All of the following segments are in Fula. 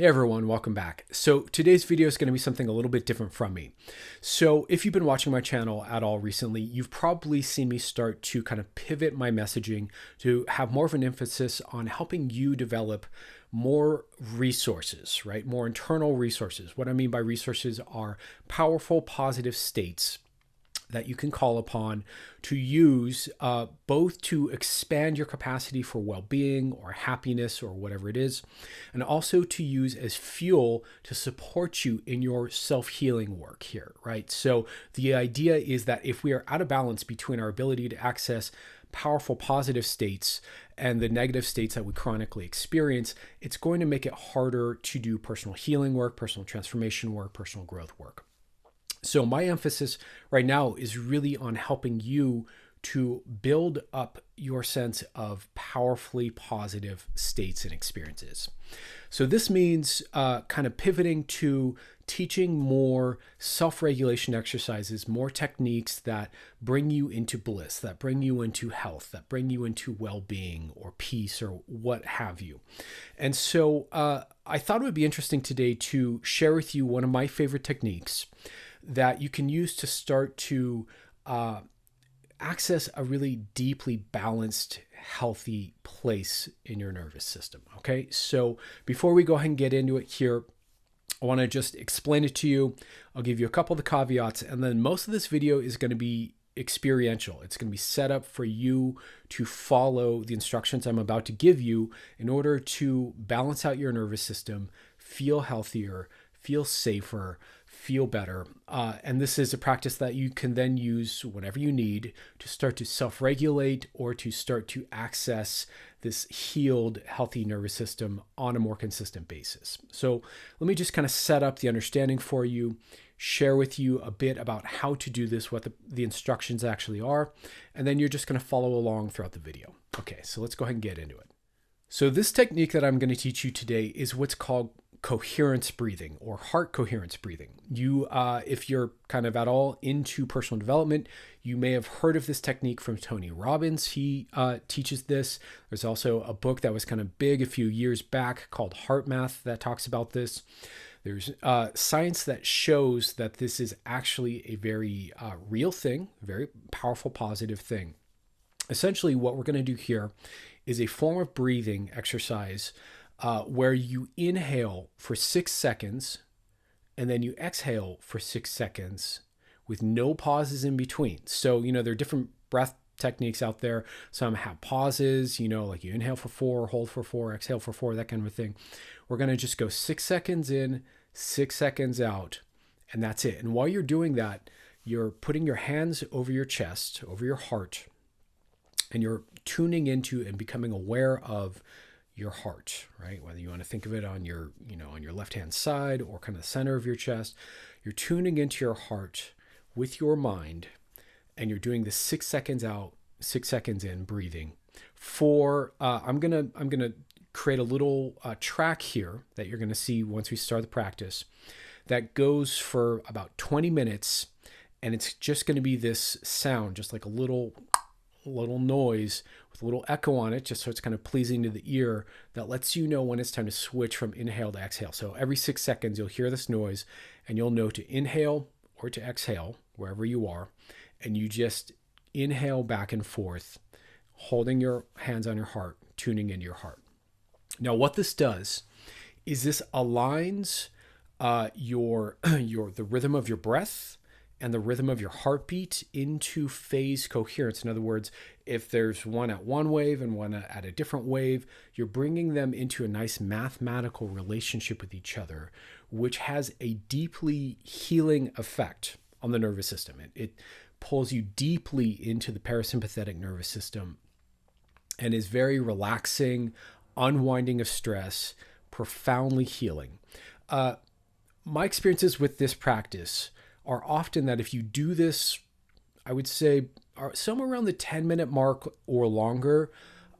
Hey everyone, welcome back. So today's video is going to be something a little bit different from me. So if you've been watching my channel at all recently, you've probably seen me start to kind of pivot my messaging to have more of an emphasis on helping you develop more resources, right? More internal resources. What I mean by resources are powerful, positive states that you can call upon to use both to expand your capacity for well-being or happiness or whatever it is, and also to use as fuel to support you in your self-healing work here, right? So the idea is that if we are out of balance between our ability to access powerful positive states and the negative states that we chronically experience, it's going to make it harder to do personal healing work, personal transformation work, personal growth work. So my emphasis right now is really on helping you to build up your sense of powerfully positive states and experiences. So this means kind of pivoting to teaching more self-regulation exercises, more techniques that bring you into bliss, that bring you into health, that bring you into well-being or peace or what have you. And so I thought it would be interesting today to share with you one of my favorite techniques that you can use to start to access a really deeply balanced, healthy place in your nervous system. Okay, so before we go ahead and get into it here, I want to just explain it to you. I'll give you a couple of the caveats, and then most of this video is going to be experiential. It's going to be set up for you to follow the instructions I'm about to give you in order to balance out your nervous system, feel healthier, feel safer, feel better. And this is a practice that you can then use whenever you need to start to self-regulate or to start to access this healed, healthy nervous system on a more consistent basis. So let me just kind of set up the understanding for you, share with you a bit about how to do this, what the instructions actually are, and then you're just going to follow along throughout the video. Okay, so let's go ahead and get into it. So this technique that I'm going to teach you today is what's called coherence breathing or heart coherence breathing. You, if you're kind of at all into personal development, you may have heard of this technique from Tony Robbins. He teaches this. There's also a book that was kind of big a few years back called Heart Math that talks about this. There's science that shows that this is actually a very real thing, very powerful, positive thing. Essentially, what we're going to do here is a form of breathing exercise where you inhale for 6 seconds and then you exhale for 6 seconds with no pauses in between. So, there are different breath techniques out there. Some have pauses, like you inhale for 4, hold for 4, exhale for 4, that kind of a thing. We're going to just go 6 seconds in, 6 seconds out, and that's it. And while you're doing that, you're putting your hands over your chest, over your heart, and you're tuning into and becoming aware of your heart, right? Whether you want to think of it on your, on your left-hand side or kind of the center of your chest, you're tuning into your heart with your mind, and you're doing the 6 seconds out, 6 seconds in breathing. I'm gonna create a little track here that you're gonna see once we start the practice that goes for about 20 minutes, and it's just gonna be this sound, just like a little noise with a little echo on it, just so it's kind of pleasing to the ear, that lets you know when it's time to switch from inhale to exhale. So every 6 seconds you'll hear this noise and you'll know to inhale or to exhale wherever you are, and you just inhale back and forth, holding your hands on your heart, tuning into your heart. Now what this does is this aligns the rhythm of your breath and the rhythm of your heartbeat into phase coherence. In other words, if there's one at one wave and one at a different wave, you're bringing them into a nice mathematical relationship with each other, which has a deeply healing effect on the nervous system. It pulls you deeply into the parasympathetic nervous system and is very relaxing, unwinding of stress, profoundly healing. My experiences with this practice are often that if you do this, I would say somewhere around the 10-minute mark or longer,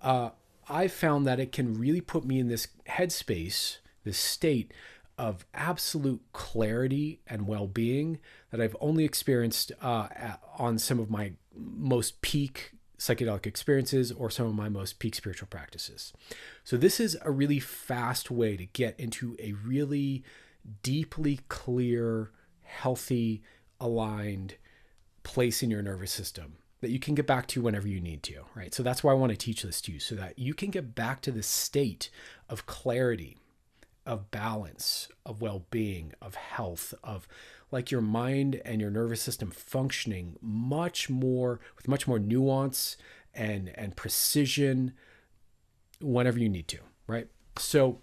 I found that it can really put me in this headspace, this state of absolute clarity and well-being that I've only experienced on some of my most peak psychedelic experiences or some of my most peak spiritual practices. So this is a really fast way to get into a really deeply clear, healthy, aligned place in your nervous system that you can get back to whenever you need to, right? So that's why I want to teach this to you, so that you can get back to this state of clarity, of balance, of well-being, of health, of like your mind and your nervous system functioning much more with much more nuance and precision whenever you need to, right? So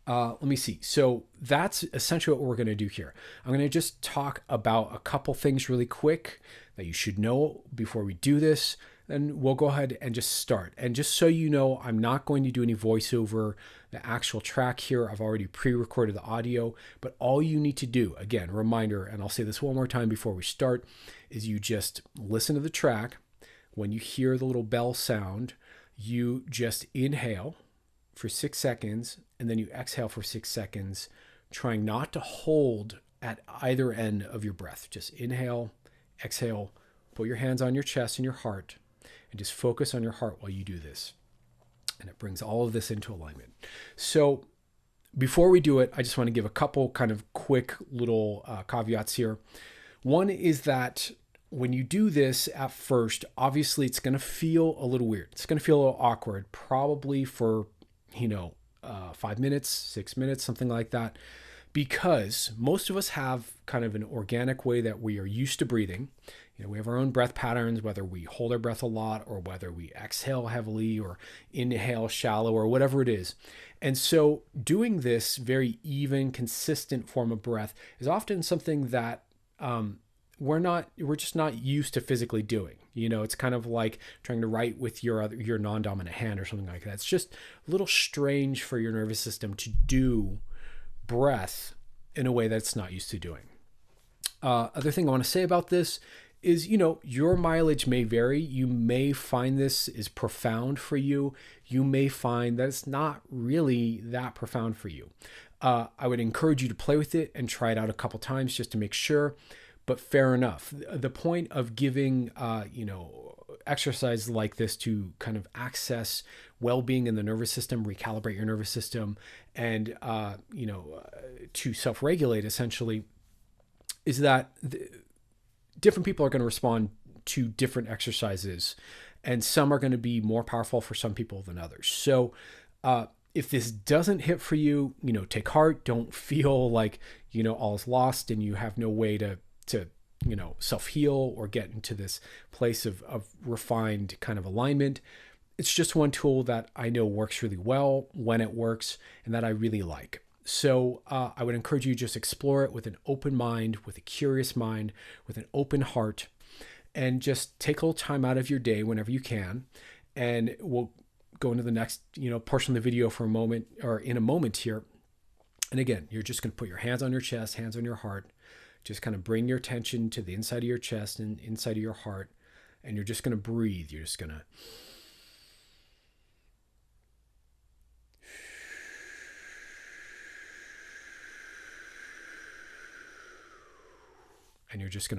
let me see. So that's essentially what we're going to do here. I'm going to just talk about a couple things really quick that you should know before we do this. Then we'll go ahead and just start. And just so you know, I'm not going to do any voiceover the actual track here. I've already pre-recorded the audio, but all you need to do, again, reminder, and I'll say this one more time before we start, is you just listen to the track. When you hear the little bell sound, you just inhale for 6 seconds, and then you exhale for 6 seconds, trying not to hold at either end of your breath. Just inhale, exhale, put your hands on your chest and your heart, and just focus on your heart while you do this. And it brings all of this into alignment. So before we do it, I just want to give a couple kind of quick little caveats here. One is that when you do this at first, obviously it's going to feel a little weird. It's going to feel a little awkward, probably for 5 minutes, 6 minutes, something like that, because most of us have kind of an organic way that we are used to breathing. We have our own breath patterns, whether we hold our breath a lot or whether we exhale heavily or inhale shallow or whatever it is. And so doing this very even, consistent form of breath is often something that we're just not used to physically doing. It's kind of like trying to write with your non-dominant hand or something like that. It's just a little strange for your nervous system to do breath in a way that's not used to doing. Other thing I want to say about this is, your mileage may vary. You may find this is profound for you. You may find that it's not really that profound for you. I would encourage you to play with it and try it out a couple times just to make sure. But fair enough. The point of giving, exercise like this to kind of access well-being in the nervous system, recalibrate your nervous system, and, to self-regulate essentially, is that different people are going to respond to different exercises, and some are going to be more powerful for some people than others. So, if this doesn't hit for you, take heart. Don't feel like, all is lost and you have no way to self-heal or get into this place of refined kind of alignment. It's just one tool that I know works really well when it works and that I really like. So I would encourage you to just explore it with an open mind, with a curious mind, with an open heart, and just take a little time out of your day whenever you can. And we'll go into the next, portion of the video for a moment, or in a moment here. And again, you're just going to put your hands on your chest, hands on your heart. Just kind of bring your attention to the inside of your chest and inside of your heart. And you're just going to breathe. You're just going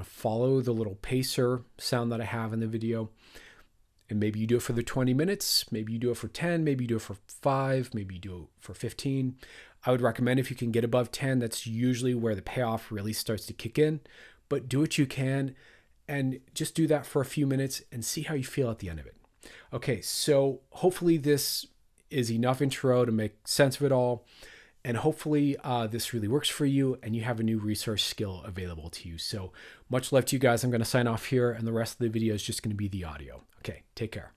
to follow the little pacer sound that I have in the video. And maybe you do it for the 20 minutes. Maybe you do it for 10. Maybe you do it for 5. Maybe you do it for 15. I would recommend if you can get above 10, that's usually where the payoff really starts to kick in. But do what you can and just do that for a few minutes and see how you feel at the end of it. Okay, so hopefully this is enough intro to make sense of it all. And hopefully this really works for you and you have a new resource skill available to you. So much love to you guys. I'm going to sign off here, and the rest of the video is just going to be the audio. Okay, take care.